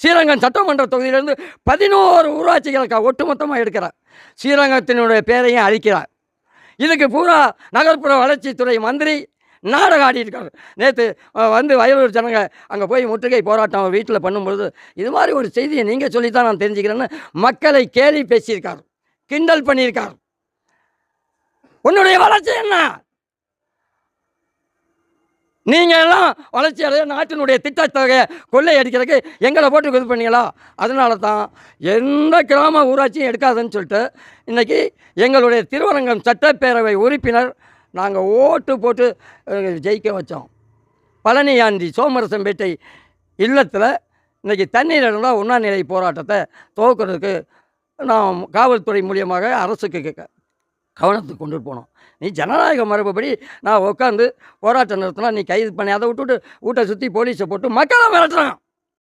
ஸ்ரீரங்கம் சட்டமன்ற தொகுதியிலிருந்து 11 ஊராட்சிகளுக்கு ஒட்டுமொத்தமாக எடுக்கிறார். ஸ்ரீரங்கத்தினுடைய பேரையும் அழிக்கிறார். இதுக்கு பூரா நகர்ப்புற வளர்ச்சித்துறை மந்திரி நாடகம் ஆடியிருக்காரு. நேற்று வந்து வயலூர் ஜனங்க அங்கே போய் முற்றுகை போராட்டம் வீட்டில் பண்ணும்பொழுது இது மாதிரி ஒரு செய்தியை நீங்கள் சொல்லித்தான் நான் தெரிஞ்சுக்கிறேன்னு மக்களை கேலி பேசியிருக்கார், கிண்டல் பண்ணியிருக்கார். உன்னுடைய வளர்ச்சி என்ன? நீங்கள் எல்லாம் வளர்ச்சி அடைய நாட்டினுடைய திட்டத்தொகையை கொள்ளை அடிக்கிறதுக்கு எங்களை போட்டு இது பண்ணீங்களா? அதனால தான் எந்த கிராம ஊராட்சியும் எடுக்காதுன்னு சொல்லிட்டு இன்றைக்கி எங்களுடைய திருவரங்கம் சட்டப்பேரவை உறுப்பினர் நாங்கள் ஓட்டு போட்டு ஜெயிக்க வச்சோம். பழனியாண்டி சோமரசம்பேட்டை இல்லத்தில் இன்றைக்கி தண்ணீர் இருந்தால் உண்ணாநிலை போராட்டத்தை துவக்கிறதுக்கு நாம் காவல்துறை மூலியமாக அரசுக்கு கவனத்துக்கு கொண்டு போனோம். நீ ஜனநாயக மரபுப்படி நான் உட்காந்து போராட்டம் நிறுத்தினா நீ கைது பண்ணி அதை விட்டுட்டு வீட்டை சுற்றி போலீஸை போட்டு மக்களை மிரட்டுறான்.